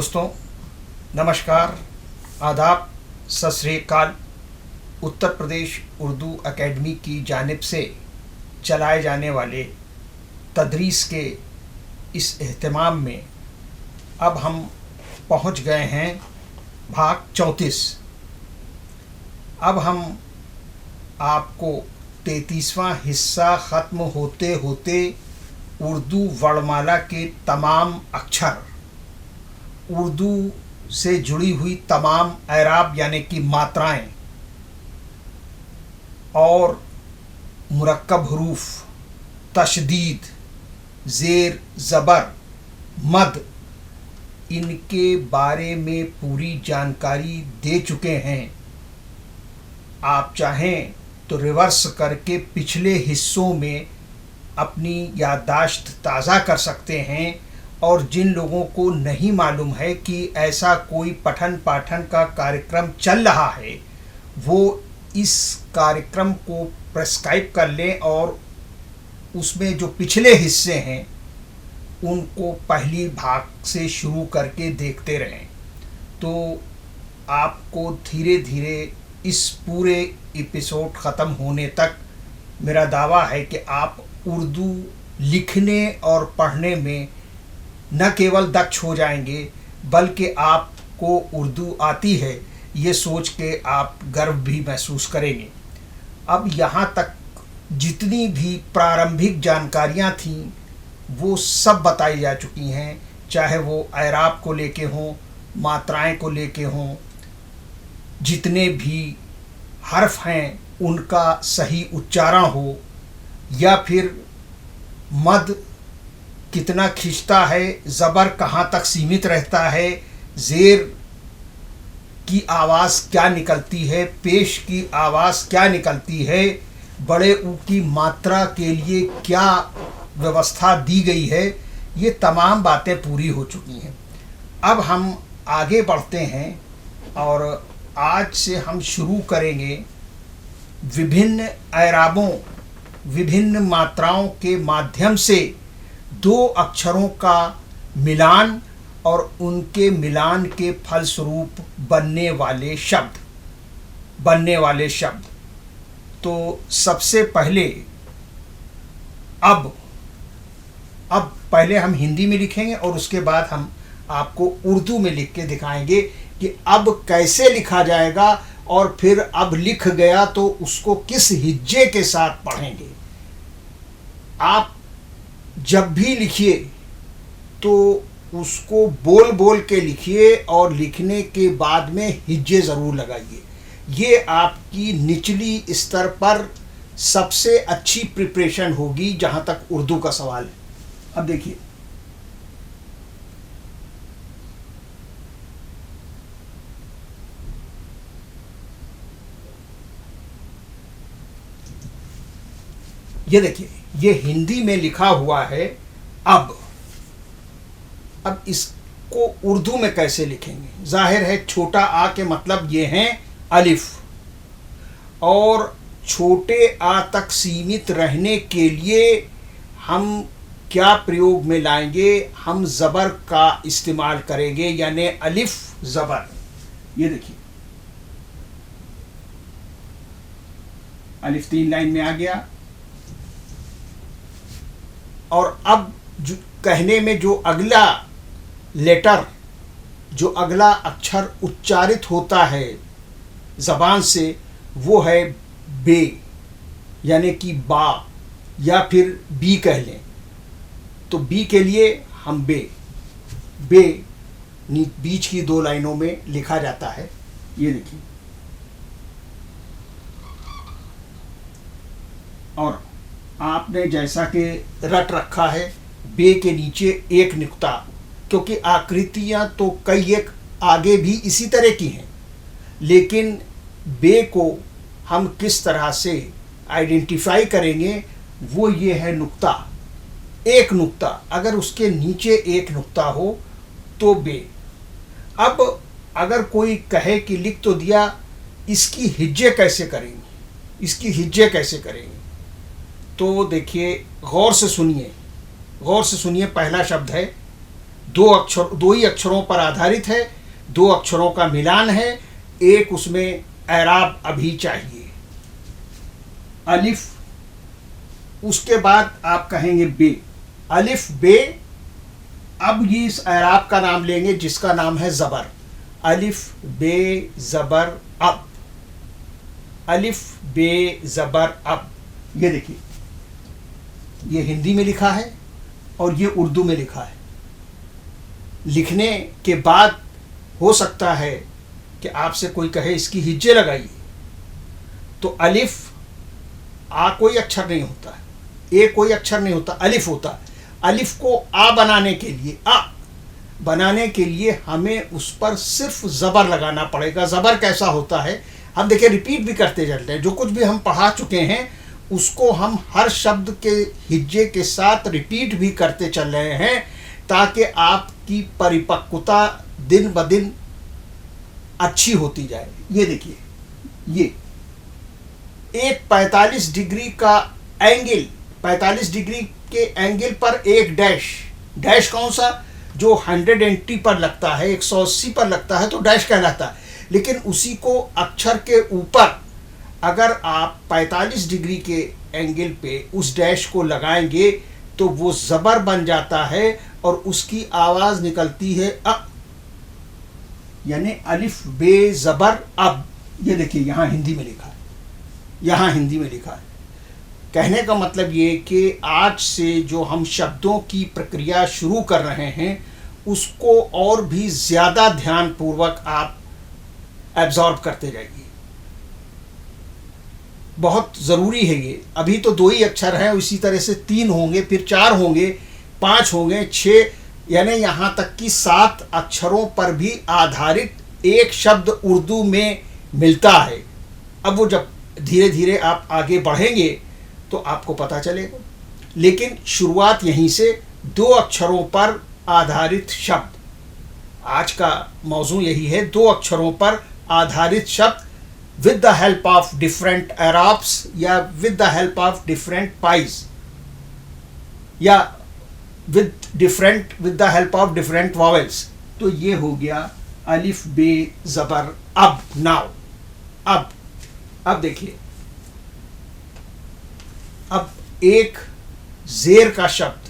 दोस्तों, नमस्कार, आदाब, सत श्री अकाल। उत्तर प्रदेश उर्दू एकेडमी की जानिब से चलाए जाने वाले तदरीस के इस एहतमाम में अब हम पहुंच गए हैं भाग 34। अब हम आपको 33वां हिस्सा ख़त्म होते होते उर्दू वर्णमाला के तमाम अक्षर, उर्दू से जुड़ी हुई तमाम एराब यानी कि मात्राएं और मुरक्कब हरूफ, तशदीद, ज़ेर, ज़बर, मद, इनके बारे में पूरी जानकारी दे चुके हैं। आप चाहें तो रिवर्स करके पिछले हिस्सों में अपनी याददाश्त ताज़ा कर सकते हैं, और जिन लोगों को नहीं मालूम है कि ऐसा कोई पठन पाठन का कार्यक्रम चल रहा है, वो इस कार्यक्रम को प्रेस्क्राइब कर लें और उसमें जो पिछले हिस्से हैं उनको पहली भाग से शुरू करके देखते रहें। तो आपको धीरे धीरे इस पूरे एपिसोड ख़त्म होने तक मेरा दावा है कि आप उर्दू लिखने और पढ़ने में न केवल दक्ष हो जाएंगे, बल्कि आपको उर्दू आती है ये सोच के आप गर्व भी महसूस करेंगे। अब यहाँ तक जितनी भी प्रारंभिक जानकारियाँ थीं वो सब बताई जा चुकी हैं, चाहे वो एराब को लेके हों, मात्राएं को लेके हों, जितने भी हर्फ हैं उनका सही उच्चारण हो, या फिर मद कितना खिंचता है, ज़बर कहाँ तक सीमित रहता है, ज़ेर की आवाज़ क्या निकलती है, पेश की आवाज़ क्या निकलती है, बड़े ऊ की मात्रा के लिए क्या व्यवस्था दी गई है, ये तमाम बातें पूरी हो चुकी हैं। अब हम आगे बढ़ते हैं और आज से हम शुरू करेंगे विभिन्न एराबों, विभिन्न मात्राओं के माध्यम से दो अक्षरों का मिलान और उनके मिलान के फलस्वरूप बनने वाले शब्द। तो सबसे पहले अब पहले हम हिंदी में लिखेंगे और उसके बाद हम आपको उर्दू में लिख के दिखाएंगे कि अब कैसे लिखा जाएगा, और फिर अब लिख गया तो उसको किस हिज्जे के साथ पढ़ेंगे। आप जब भी लिखिए तो उसको बोल बोल के लिखिए और लिखने के बाद में हिज्जे ज़रूर लगाइए। ये आपकी निचली स्तर पर सबसे अच्छी प्रिपरेशन होगी जहाँ तक उर्दू का सवाल है। अब देखिए, ये देखिए, ये हिंदी में लिखा हुआ है अब इसको उर्दू में कैसे लिखेंगे। जाहिर है छोटा आ के मतलब ये हैं अलिफ, और छोटे आ तक सीमित रहने के लिए हम क्या प्रयोग में लाएंगे, हम ज़बर का इस्तेमाल करेंगे, यानी अलिफ ज़बर। ये देखिए, अलिफ 3 लाइन में आ गया, और अब जो कहने में जो अगला लेटर, जो अगला अक्षर उच्चारित होता है ज़बान से, वो है बे, यानी कि बा, या फिर बी कह लें। तो बी के लिए हम बे बीच की 2 लाइनों में लिखा जाता है। ये देखिए, और आपने जैसा कि रट रखा है बे के नीचे एक नुक्ता, क्योंकि आकृतियां तो कई एक आगे भी इसी तरह की हैं, लेकिन बे को हम किस तरह से आइडेंटिफाई करेंगे, वो ये है नुक्ता, एक नुक्ता। अगर उसके नीचे एक नुक्ता हो तो बे। अब अगर कोई कहे कि लिख तो दिया, इसकी हिज्जे कैसे करेंगे, तो देखिए, गौर से सुनिए। पहला शब्द है दो ही अक्षरों पर आधारित है, दो अक्षरों का मिलान है, एक उसमें एराब अभी चाहिए। अलिफ, उसके बाद आप कहेंगे बे, अलिफ बे। अब ये इस एराब का नाम लेंगे जिसका नाम है ज़बर। अलिफ बे ज़बर अब, अलिफ बे ज़बर अब। ये देखिए, ये हिंदी में लिखा है और ये उर्दू में लिखा है। लिखने के बाद हो सकता है कि आपसे कोई कहे इसकी हिज्जे लगाइए, तो अलिफ आ कोई अक्षर नहीं होता है, ए कोई अक्षर नहीं होता, अलिफ होता है। अलिफ को आ बनाने के लिए, आ बनाने के लिए हमें उस पर सिर्फ ज़बर लगाना पड़ेगा। ज़बर कैसा होता है, हम देखिए रिपीट भी करते चलते हैं, जो कुछ भी हम पढ़ा चुके हैं उसको हम हर शब्द के हिज्जे के साथ रिपीट भी करते चल रहे हैं, ताकि आपकी परिपक्वता दिन ब दिन अच्छी होती जाए। ये देखिए, ये एक 45 डिग्री का एंगल, 45 डिग्री के एंगल पर एक डैश, डैश कौन सा, जो 180 पर लगता है, 180 पर लगता है तो डैश कहलाता है। लेकिन उसी को अक्षर के ऊपर अगर आप 45 डिग्री के एंगल पे उस डैश को लगाएंगे तो वो ज़बर बन जाता है और उसकी आवाज़ निकलती है अ, यानी अलिफ बे ज़बर अब। ये देखिए यहाँ हिंदी में लिखा है, यहाँ हिंदी में लिखा है। कहने का मतलब ये कि आज से जो हम शब्दों की प्रक्रिया शुरू कर रहे हैं उसको और भी ज़्यादा ध्यानपूर्वक आप एब्जॉर्ब करते जाइए। बहुत ज़रूरी है ये। अभी तो दो ही अक्षर हैं, इसी तरह से 3 होंगे, फिर 4 होंगे, 5 होंगे, 6, यानी यहाँ तक कि 7 अक्षरों पर भी आधारित एक शब्द उर्दू में मिलता है। अब वो जब धीरे धीरे आप आगे बढ़ेंगे तो आपको पता चलेगा, लेकिन शुरुआत यहीं से, 2 अक्षरों पर आधारित शब्द। आज का मौजू यही है, 2 अक्षरों पर आधारित शब्द with the help of different Arabs या with the help of different pies या with the help of different vowels। तो ये हो गया अलिफ बे ज़बर अब। नाउ अब देखिए, अब एक ज़ेर का शब्द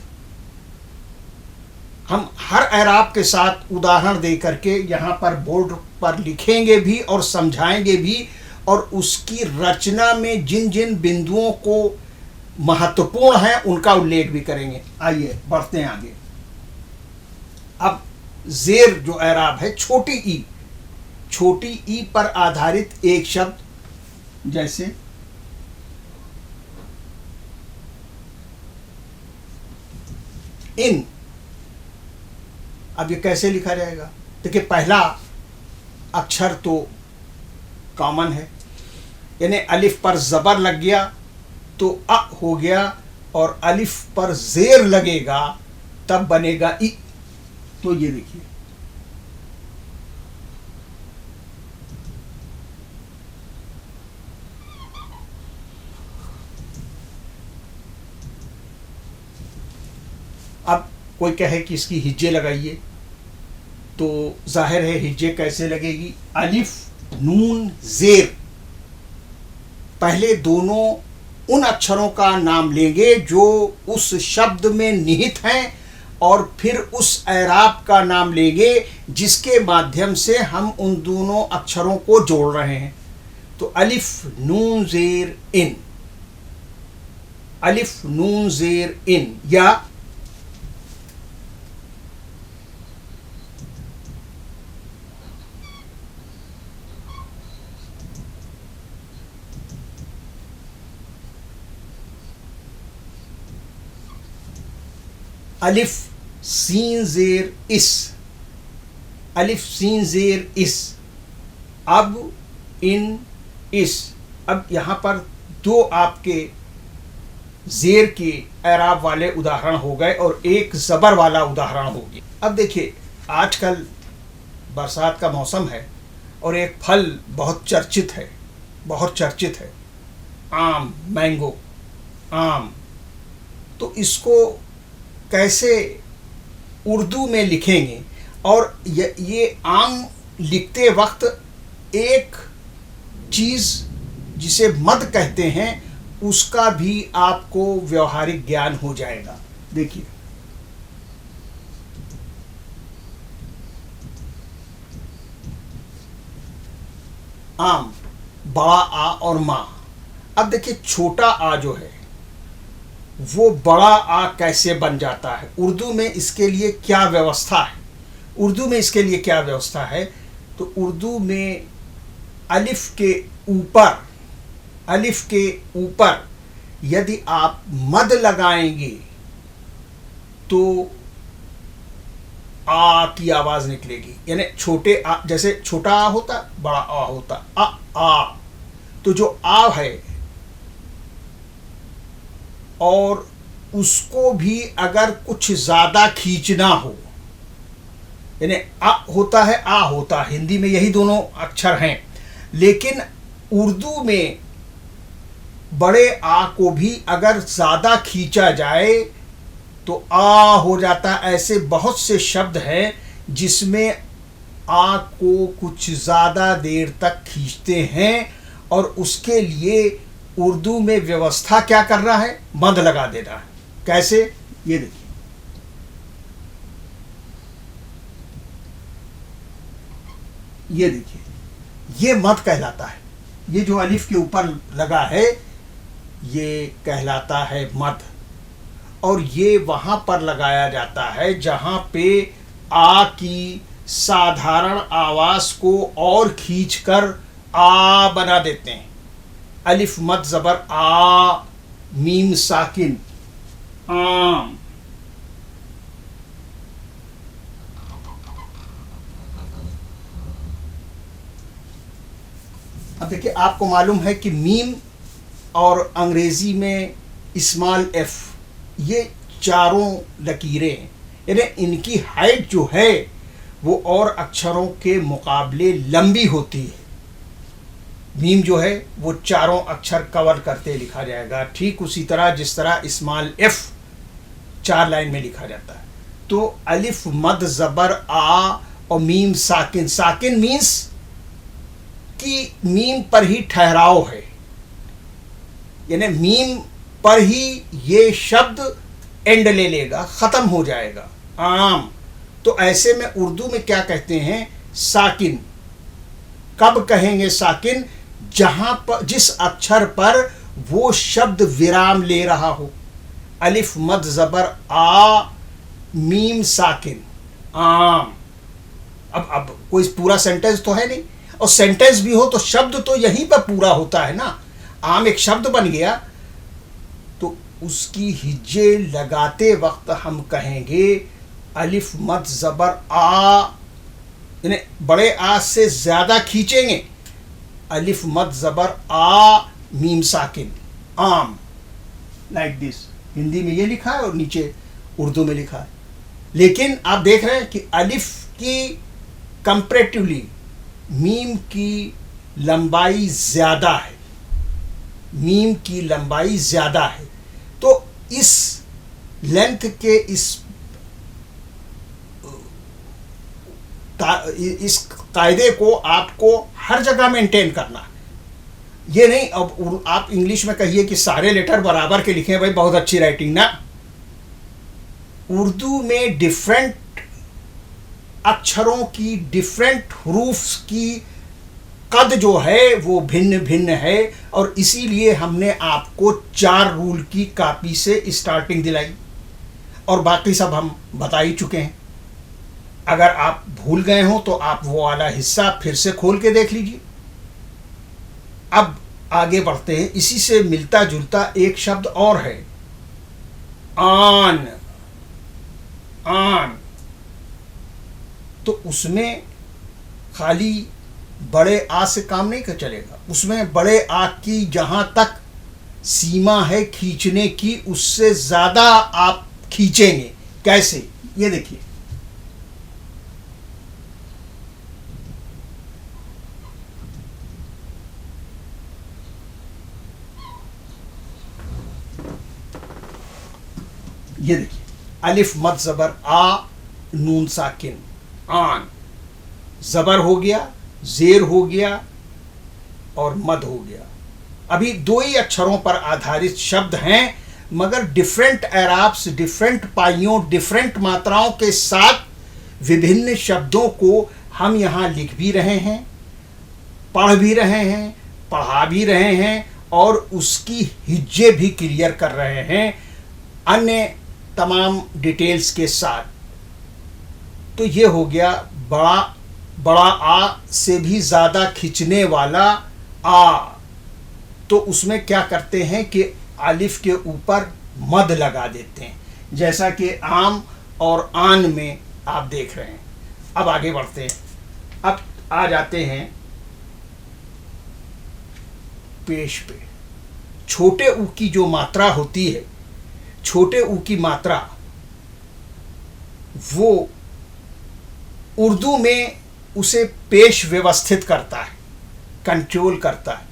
हम हर एराब के साथ उदाहरण दे करके यहाँ पर बोर्ड पर लिखेंगे भी और समझाएंगे भी, और उसकी रचना में जिन जिन बिंदुओं को महत्वपूर्ण है उनका उल्लेख भी करेंगे। आइए बढ़ते हैं आगे। अब ज़ेर जो एराब है, छोटी ई पर आधारित एक शब्द, जैसे इन। अब ये कैसे लिखा जाएगा, देखिए पहला अक्षर तो कॉमन है, यानी अलिफ पर ज़बर लग गया तो अ हो गया, और अलिफ पर ज़ेर लगेगा तब बनेगा ई। तो ये देखिए, अब कोई कहे कि इसकी हिज्जे लगाइए, तो जाहिर है हिज्जे कैसे लगेगी। अलिफ नून ज़ेर, पहले दोनों उन अक्षरों का नाम लेंगे जो उस शब्द में निहित हैं, और फिर उस एराब का नाम लेंगे जिसके माध्यम से हम उन दोनों अक्षरों को जोड़ रहे हैं। तो अलिफ नून ज़ेर इन, अलिफ नून ज़ेर इन, या अलिफ सीन ज़ेर इस, अलिफ सीन ज़ेर इस, अब इन इस। अब यहाँ पर 2 आपके ज़ेर के एराब वाले उदाहरण हो गए और एक ज़बर वाला उदाहरण हो गया। अब देखिए, आजकल बरसात का मौसम है और एक फल बहुत चर्चित है, आम, मैंगो, आम। तो इसको कैसे उर्दू में लिखेंगे और ये आम लिखते वक्त एक चीज़ जिसे मद कहते हैं उसका भी आपको व्यवहारिक ज्ञान हो जाएगा। देखिए, आम, बड़ा आ और माँ। अब देखिए छोटा आ जो है वो बड़ा आ कैसे बन जाता है, उर्दू में इसके लिए क्या व्यवस्था है। उर्दू में इसके लिए क्या व्यवस्था है, तो उर्दू में अलिफ के ऊपर, अलिफ के ऊपर यदि आप मद लगाएंगे तो आ की आवाज निकलेगी। यानी छोटे आ, जैसे छोटा आ होता बड़ा आ होता आ, तो जो आ है और उसको भी अगर कुछ ज्यादा खींचना हो, यानी आ होता है आ होता, हिंदी में यही दोनों अक्षर हैं, लेकिन उर्दू में बड़े आ को भी अगर ज्यादा खींचा जाए तो आ हो जाता। ऐसे बहुत से शब्द हैं जिसमें आ को कुछ ज़्यादा देर तक खींचते हैं और उसके लिए उर्दू में व्यवस्था क्या कर रहा है, मद लगा दे रहा है। कैसे, ये देखिए, ये देखिए, ये मद कहलाता है। ये जो अलिफ के ऊपर लगा है ये कहलाता है मद, और ये वहां पर लगाया जाता है जहां पे आ की साधारण आवाज को और खींचकर आ बना देते हैं। अलिफ मद जबर आ, मीम साकिन, आम। अब देखिए, आपको मालूम है कि मीम और अंग्रेजी में स्मॉल एफ, ये चारों लकीरें हैं, यानी इनकी हाइट जो है वो और अक्षरों के मुकाबले लंबी होती है। मीम जो है वो चारों अक्षर कवर करते लिखा जाएगा, ठीक उसी तरह जिस तरह स्मॉल एफ 4 लाइन में लिखा जाता है। तो अलिफ मद जबर आ और मीम साकिन, साकिन मीन्स कि मीम पर ही ठहराव है, यानी मीम पर ही ये शब्द एंड ले लेगा, खत्म हो जाएगा। आम, तो ऐसे में उर्दू में क्या कहते हैं, साकिन। कब कहेंगे साकिन, जहां पर जिस अक्षर पर वो शब्द विराम ले रहा हो। अलिफ मद जबर आ, मीम साकिन, आम। अब कोई पूरा सेंटेंस तो है नहीं, और सेंटेंस भी हो तो शब्द तो यहीं पर पूरा होता है ना। आम एक शब्द बन गया तो उसकी हिज्जे लगाते वक्त हम कहेंगे अलिफ मद जबर आ, यानी बड़े आ से ज्यादा खींचेंगे। अलिफ मद जबर आ, मीम साकिन, आम, लाइक दिस। हिंदी में ये लिखा है और नीचे उर्दू में लिखा है। लेकिन आप देख रहे हैं कि अलिफ की कंपैरेटिवली मीम की लंबाई ज्यादा है, मीम की लंबाई ज्यादा है। तो इस लेंथ के इस कायदे को आपको हर जगह मेंटेन करना है। ये नहीं अब आप इंग्लिश में कहिए कि सारे लेटर बराबर के लिखें, भाई बहुत अच्छी राइटिंग ना। उर्दू में डिफरेंट अक्षरों की, डिफरेंट हरूफ की कद जो है वो भिन्न भिन्न है, और इसीलिए हमने आपको 4 रूल की कॉपी से स्टार्टिंग दिलाई और बाकी सब हम बता ही चुके हैं। अगर आप भूल गए हो तो आप वो वाला हिस्सा फिर से खोल के देख लीजिए। अब आगे बढ़ते हैं। इसी से मिलता जुलता एक शब्द और है, आन। आन, तो उसमें खाली बड़े आ से काम नहीं कर चलेगा, उसमें बड़े आ की जहां तक सीमा है खींचने की, उससे ज्यादा आप खींचेंगे। कैसे, ये देखिए, ये देखिए, अलिफ मद जबर आ, नून साकिन आन, जबर हो गया, जेर हो गया और मद हो गया। अभी दो ही अक्षरों पर आधारित शब्द हैं, मगर डिफरेंट एराब्स, डिफरेंट पाइयों, डिफरेंट मात्राओं के साथ विभिन्न शब्दों को हम यहाँ लिख भी रहे हैं, पढ़ भी रहे हैं, पढ़ा भी रहे हैं और उसकी हिज्जे भी क्लियर कर रहे हैं अन्य तमाम डिटेल्स के साथ। तो ये हो गया बड़ा आ से भी ज़्यादा खिंचने वाला आ। तो उसमें क्या करते हैं कि अलिफ के ऊपर मद लगा देते हैं, जैसा कि आम और आन में आप देख रहे हैं। अब आगे बढ़ते हैं, अब आ जाते हैं पेश पे। छोटे ऊ की जो मात्रा होती है, छोटे ऊ की मात्रा वो उर्दू में उसे पेश व्यवस्थित करता है, कंट्रोल करता है,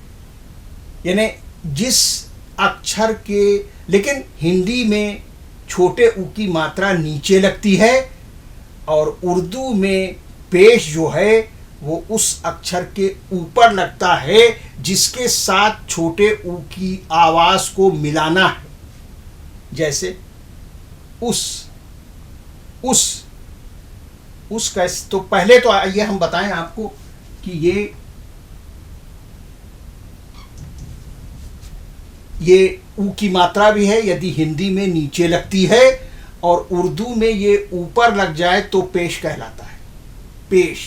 यानी जिस अक्षर के, लेकिन हिंदी में छोटे ऊ की मात्रा नीचे लगती है और उर्दू में पेश जो है वो उस अक्षर के ऊपर लगता है जिसके साथ छोटे ऊ की आवाज़ को मिलाना है। जैसे उस कैसे, तो पहले तो आइए हम बताएं आपको कि ये ऊ की मात्रा भी है, यदि हिंदी में नीचे लगती है और उर्दू में ये ऊपर लग जाए तो पेश कहलाता है, पेश।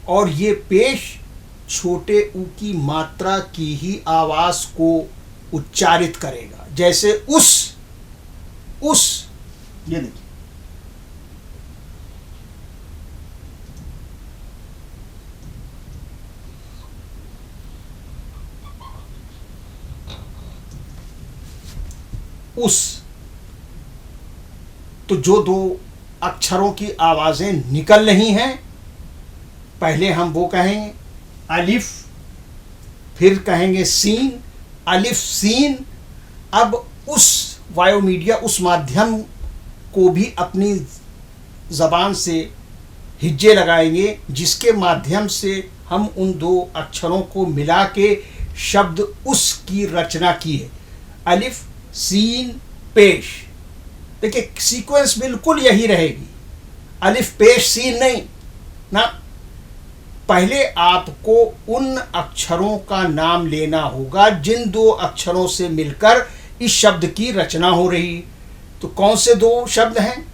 और ये पेश छोटे ऊ की मात्रा की ही आवाज को उच्चारित करेगा। जैसे उस, ये देखिए, उस। तो जो दो अक्षरों की आवाजें निकल रही हैं, पहले हम वो कहेंगे अलिफ, फिर कहेंगे सीन, अलिफ सीन। अब उस वायोमीडिया, उस माध्यम को भी अपनी ज़बान से हिज्जे लगाएंगे जिसके माध्यम से हम उन दो अक्षरों को मिला के शब्द उस की रचना की है, अलिफ सीन पेश। देखिए सीक्वेंस बिल्कुल यही रहेगी, अलिफ पेश सीन नहीं ना। पहले आपको उन अक्षरों का नाम लेना होगा जिन दो अक्षरों से मिलकर इस शब्द की रचना हो रही। तो कौन से दो शब्द हैं?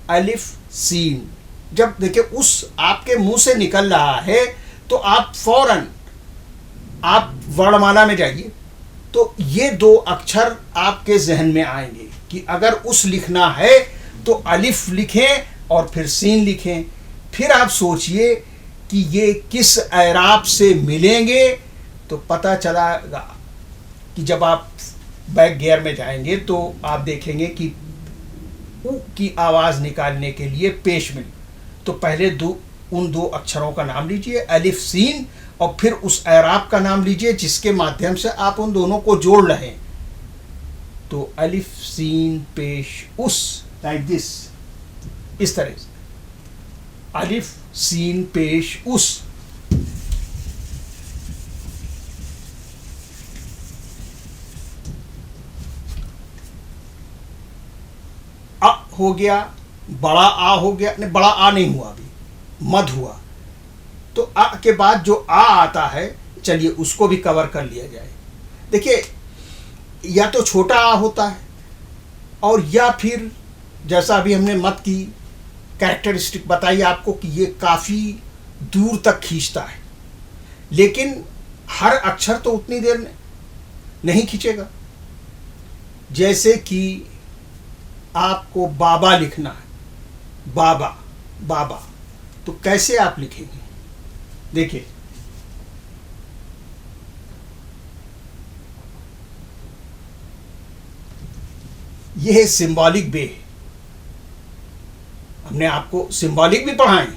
अलिफ सीन। जब देखिए उस आपके मुंह से निकल रहा है तो आप फौरन आप वर्णमाला में जाइए, तो ये दो अक्षर आपके जहन में आएंगे कि अगर उस लिखना है तो अलिफ लिखें और फिर सीन लिखें। फिर आप सोचिए कि ये किस एराब से मिलेंगे, तो पता चलेगा कि जब आप बैक गियर में जाएंगे तो आप देखेंगे कि ऊ की आवाज़ निकालने के लिए पेश मिल। तो पहले उन दो अक्षरों का नाम लीजिए अलिफ सीन, और फिर उस एराब का नाम लीजिए जिसके माध्यम से आप उन दोनों को जोड़ रहे हैं। तो अलिफ सीन पेश उस, लाइक दिस, इस तरह से अलिफ सीन पेश उस। अ हो गया, बड़ा आ हो गया, नहीं बड़ा आ नहीं हुआ, अभी मद हुआ। तो अ के बाद जो आ आता है, चलिए उसको भी कवर कर लिया जाए। देखिए या तो छोटा आ होता है, और या फिर जैसा अभी हमने मद की कैरेक्टरिस्टिक बताई आपको कि ये काफ़ी दूर तक खींचता है, लेकिन हर अक्षर तो उतनी देर नहीं खींचेगा। जैसे कि आपको बाबा लिखना है, बाबा बाबा, तो कैसे आप लिखेंगे? देखिए यह है सिंबॉलिक वे। हमने आपको सिंबॉलिक भी पढ़ाए।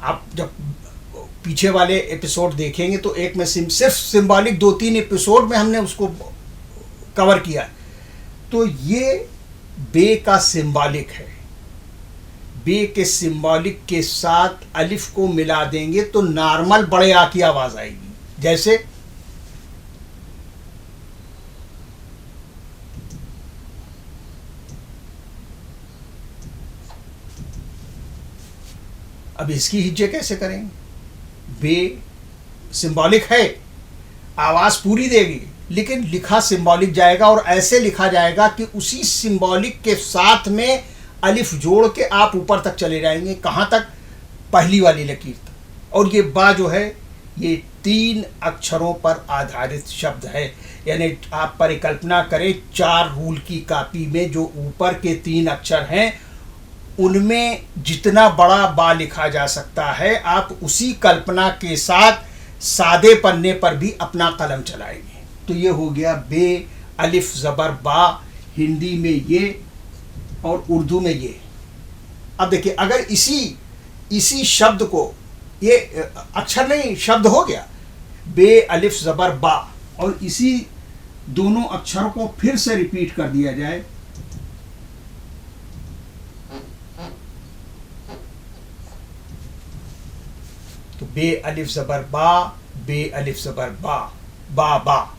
आप जब पीछे वाले एपिसोड देखेंगे तो एक में सिर्फ सिंबॉलिक 2-3 एपिसोड में हमने उसको कवर किया। तो ये बे का सिंबॉलिक है, बे के सिंबॉलिक के साथ अलिफ को मिला देंगे तो नॉर्मल बड़े आ की आवाज आएगी। जैसे अब इसकी हिज्जे कैसे करेंगे? बे सिंबॉलिक है, आवाज पूरी देगी, लेकिन लिखा सिंबॉलिक जाएगा और ऐसे लिखा जाएगा कि उसी सिंबॉलिक के साथ में अलिफ जोड़ के आप ऊपर तक चले जाएंगे। कहाँ तक? पहली वाली लकीर तक। और ये बा जो है ये 3 अक्षरों पर आधारित शब्द है, यानी आप परिकल्पना करें 4 रूल की कॉपी में जो ऊपर के 3 अक्षर हैं उनमें जितना बड़ा बा लिखा जा सकता है, आप उसी कल्पना के साथ सादे पन्ने पर भी अपना कलम चलाएंगे। तो ये हो गया बे अलिफ ज़बर बा, हिंदी में ये और उर्दू में ये। अब देखिए अगर इसी शब्द को, ये अक्षर नहीं शब्द हो गया, बे अलिफ ज़बर बा, और इसी दोनों अक्षरों को फिर से रिपीट कर दिया जाए तो बे अलिफ ज़बर बा, बे अलिफ ज़बर बा, बा बा।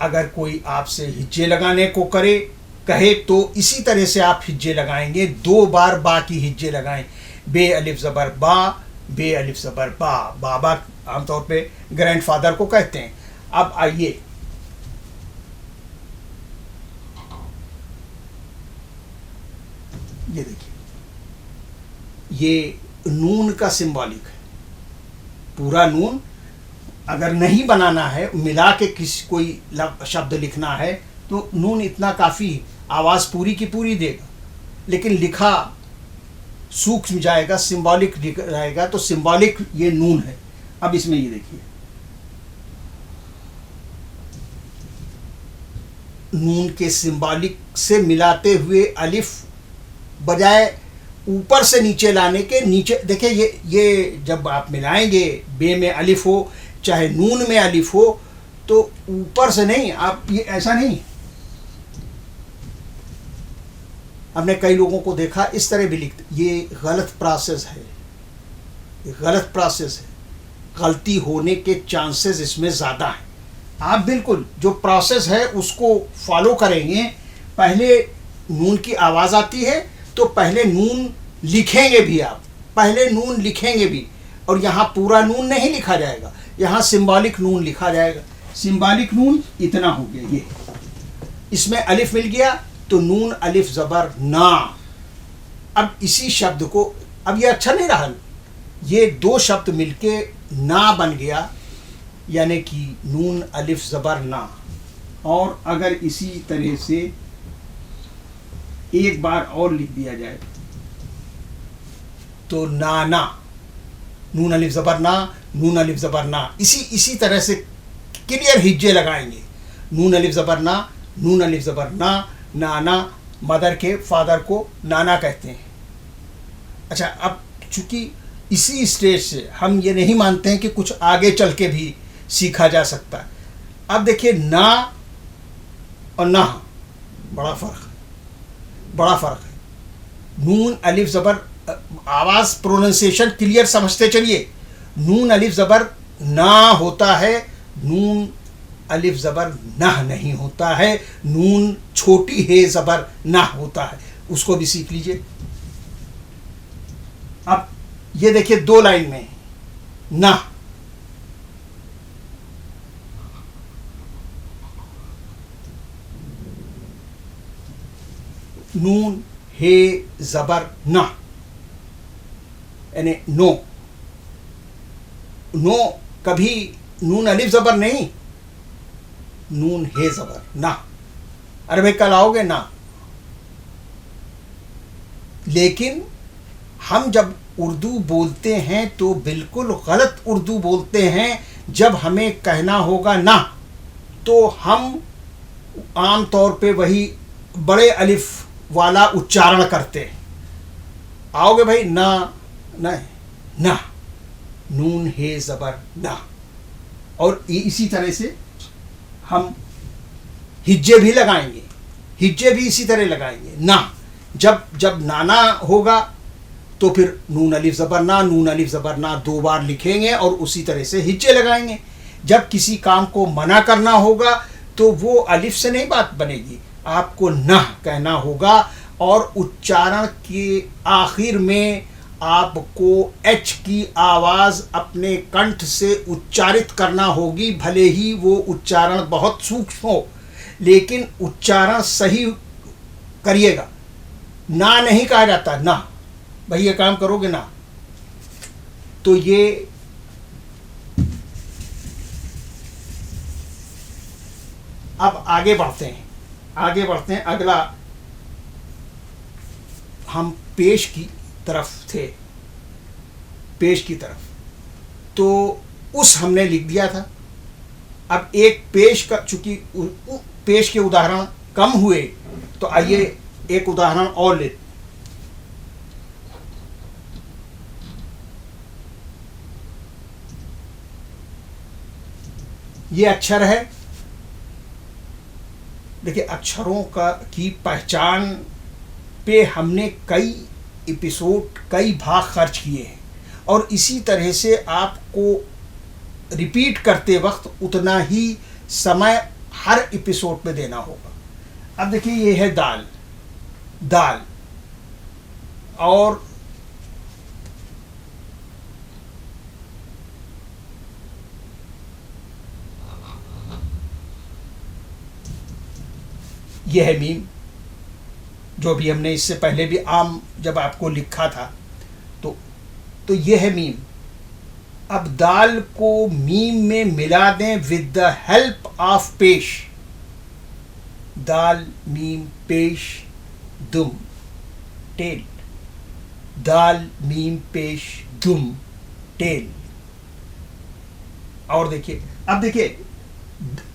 अगर कोई आपसे हिज्जे लगाने को कहे तो इसी तरह से आप हिज्जे लगाएंगे, 2 बार बा की हिज्जे लगाएं। बे अलिफ ज़बर बा, बे अलिफ ज़बर बा। बाबा आमतौर पे ग्रैंडफादर को कहते हैं। अब आइए ये देखिए, ये नून का सिंबॉलिक है। पूरा नून अगर नहीं बनाना है, मिला के कोई शब्द लिखना है तो नून इतना काफ़ी, आवाज़ पूरी की पूरी देगा, लेकिन लिखा सूक्ष्म जाएगा, सिंबॉलिक जाएगा, तो सिंबॉलिक ये नून है। अब इसमें ये देखिए, नून के सिंबॉलिक से मिलाते हुए अलिफ बजाय ऊपर से नीचे लाने के, नीचे देखिए ये जब आप मिलाएंगे, बे में अलिफ हो चाहे नून में अलिफ हो, तो ऊपर से नहीं, आप ये ऐसा नहीं। हमने कई लोगों को देखा इस तरह भी लिखते, ये गलत प्रोसेस है, ये गलत प्रोसेस है, गलती होने के चांसेस इसमें ज़्यादा हैं। आप बिल्कुल जो प्रोसेस है उसको फॉलो करेंगे। पहले नून की आवाज़ आती है तो पहले नून लिखेंगे भी, आप पहले नून लिखेंगे भी, और यहाँ पूरा नून नहीं लिखा जाएगा, यहाँ सिंबॉलिक नून लिखा जाएगा। सिंबॉलिक नून इतना हो गया, ये इसमें अलिफ मिल गया तो नून अलिफ ज़बर ना। अब इसी शब्द को, अब ये अच्छा नहीं रहा, ये 2 शब्द मिलके ना बन गया, यानी कि नून अलिफ ज़बर ना। और अगर इसी तरह से एक बार और लिख दिया जाए तो नाना, नून अलिफ ज़बर ना, नून अलिफ ज़बर ना, इसी तरह से क्लियर हिज्जे लगाएंगे। नून अलिफ ज़बर ना, नून अलिफ ज़बर ना, नाना, मदर के फादर को नाना कहते हैं। अच्छा, अब चूंकि इसी स्टेज से हम ये नहीं मानते हैं कि कुछ आगे चल के भी सीखा जा सकता है। अब देखिए ना और ना बड़ा फ़र्क है। नून अलिफ ज़बर, आवाज़ प्रोनाउंसिएशन क्लियर समझते चलिए, नून अलिफ ज़बर ना होता है, नून अलिफ ज़बर ना नहीं होता है, नून छोटी है ज़बर ना होता है, उसको भी सीख लीजिए। अब ये देखिए 2 लाइन में ना, नून हे ज़बर ना, यानी नो, नो कभी नून अलिफ ज़बर नहीं, नून हे ज़बर ना। अरे भाई कल आओगे ना। लेकिन हम जब उर्दू बोलते हैं तो बिल्कुल गलत उर्दू बोलते हैं। जब हमें कहना होगा ना तो हम आम तौर पे वही बड़े अलिफ वाला उच्चारण करते हैं। आओगे भाई ना, नहीं ना, नून हे ज़बर ना। और इसी तरह से हम हिज्जे भी लगाएंगे। हिज्जे भी इसी तरह लगाएंगे। ना, जब जब नाना होगा तो फिर नून अलिफ ज़बर ना, नून अलिफ ज़बर ना 2 बार लिखेंगे और उसी तरह से हिज्जे लगाएंगे। जब किसी काम को मना करना होगा तो वो अलिफ से नहीं बात बनेगी, आपको नह कहना होगा और उच्चारण के आखिर में आपको एच की आवाज़ अपने कंठ से उच्चारित करना होगी। भले ही वो उच्चारण बहुत सूक्ष्म हो, लेकिन उच्चारण सही करिएगा। ना नहीं कहा जाता, ना भाई ये काम करोगे ना। तो ये अब आगे बढ़ते हैं। अगला हम पेश की तरफ थे, तो उस हमने लिख दिया था। अब एक पेश का, चूंकि पेश के उदाहरण कम हुए तो आइए एक उदाहरण और ले। ये अक्षर है। देखिए, अक्षरों की पहचान पे हमने कई एपिसोड, कई भाग खर्च किए हैं और इसी तरह से आपको रिपीट करते वक्त उतना ही समय हर एपिसोड में देना होगा। अब देखिए, ये है दाल और ये है मीम, जो भी हमने इससे पहले भी आम जब आपको लिखा था तो ये है मीम। अब दाल को मीम में मिला दें विद द हेल्प ऑफ पेश। दाल मीम पेश दुम टेल, दाल मीम पेश दुम टेल। और देखिए,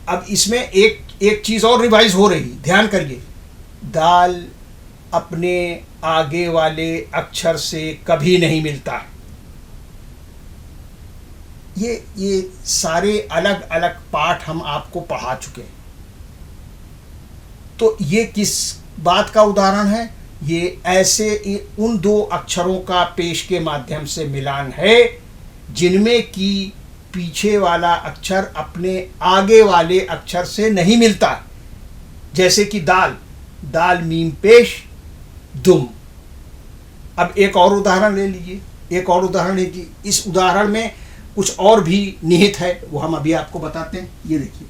अब इसमें एक चीज और रिवाइज हो रही, ध्यान करिए। दाल अपने आगे वाले अक्षर से कभी नहीं मिलता। ये सारे अलग अलग पाठ हम आपको पढ़ा चुके हैं। तो ये किस बात का उदाहरण है? ये ऐसे उन 2 अक्षरों का पेश के माध्यम से मिलान है जिनमें कि पीछे वाला अक्षर अपने आगे वाले अक्षर से नहीं मिलता। जैसे कि दाल मीम पेश दुम। अब एक और उदाहरण ले लीजिए। इस उदाहरण में कुछ और भी निहित है, वो हम अभी आपको बताते हैं। ये देखिए,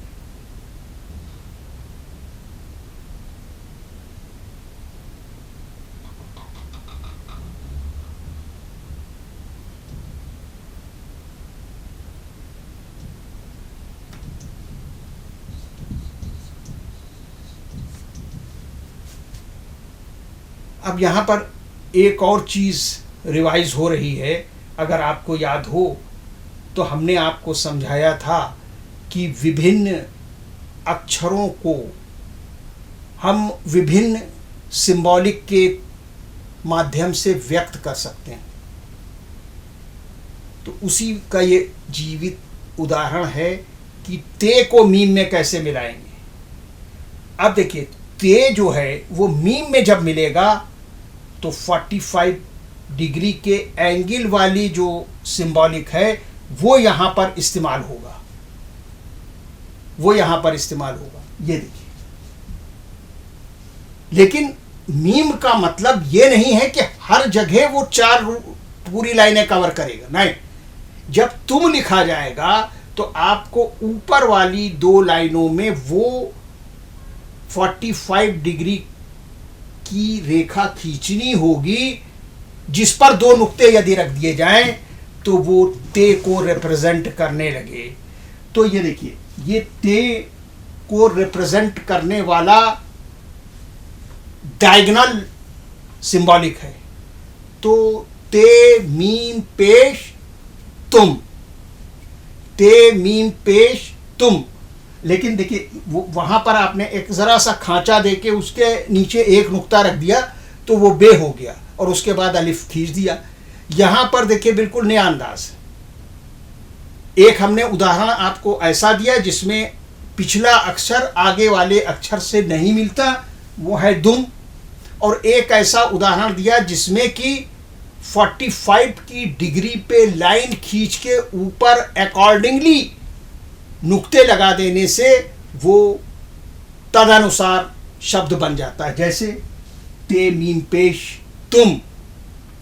अब यहाँ पर एक और चीज़ रिवाइज हो रही है। अगर आपको याद हो तो हमने आपको समझाया था कि विभिन्न अक्षरों को हम विभिन्न सिंबॉलिक के माध्यम से व्यक्त कर सकते हैं। तो उसी का ये जीवित उदाहरण है कि ते को मीम में कैसे मिलाएंगे। अब देखिए, ते जो है वो मीम में जब मिलेगा तो 45 डिग्री के एंगल वाली जो सिंबॉलिक है वो यहाँ पर इस्तेमाल होगा। ये देखिए, लेकिन मीम का मतलब ये नहीं है कि हर जगह वो 4 पूरी लाइनें कवर करेगा। नहीं, जब तुम लिखा जाएगा तो आपको ऊपर वाली 2 लाइनों में वो 45 डिग्री की रेखा खींचनी होगी, जिस पर 2 नुक्ते यदि रख दिए जाएं तो वो ते को रिप्रेजेंट करने लगे। तो ये देखिए, ये ते को रिप्रेजेंट करने वाला डायगोनल सिंबॉलिक है। तो ते मीम पेश तुम, ते मीम पेश तुम। लेकिन देखिए, वहां पर आपने एक जरा सा खांचा देके उसके नीचे 1 नुक्ता रख दिया तो वो बे हो गया और उसके बाद अलिफ खींच दिया। यहां पर देखिए, बिल्कुल नया अंदाज। एक हमने उदाहरण आपको ऐसा दिया जिसमें पिछला अक्षर आगे वाले अक्षर से नहीं मिलता, वो है दुम। और एक ऐसा उदाहरण दिया जिसमें कि 45 की डिग्री पे लाइन खींच के ऊपर अकॉर्डिंगली नुक्ते लगा देने से वो तदनुसार शब्द बन जाता है। जैसे ते मीम पेश तुम,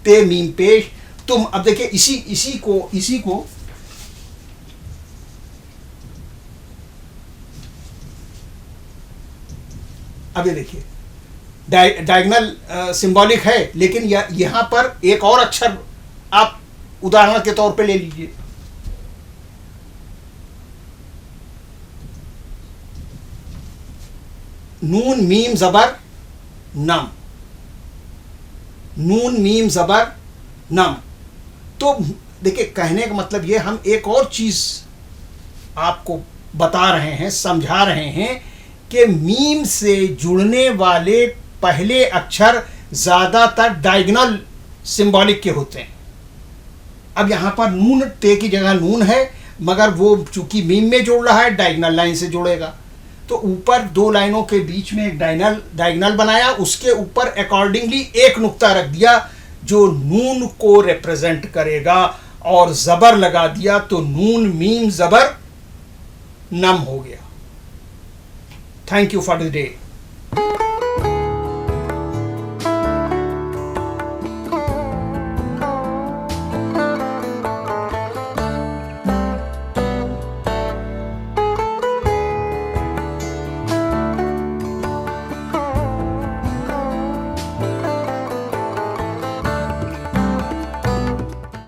ते मीम पेश तुम। अब देखिए इसी को अब ये देखिए डायगोनल सिंबॉलिक है, लेकिन यहां पर एक और अक्षर आप उदाहरण के तौर पे ले लीजिए। नून मीम जबर नम, नून मीम जबर नम। तो देखिए कहने का मतलब ये, हम एक और चीज आपको बता रहे हैं, समझा रहे हैं कि मीम से जुड़ने वाले पहले अक्षर ज्यादातर डायगोनल सिंबॉलिक के होते हैं। अब यहां पर नून, ते की जगह नून है, मगर वो चूंकि मीम में जोड़ रहा है डायगोनल लाइन से जोड़ेगा। तो ऊपर दो लाइनों के बीच में एक डायगोनल बनाया, उसके ऊपर अकॉर्डिंगली एक नुक्ता रख दिया जो नून को रिप्रेजेंट करेगा, और जबर लगा दिया तो नून मीम जबर नम हो गया। Thank you for the day.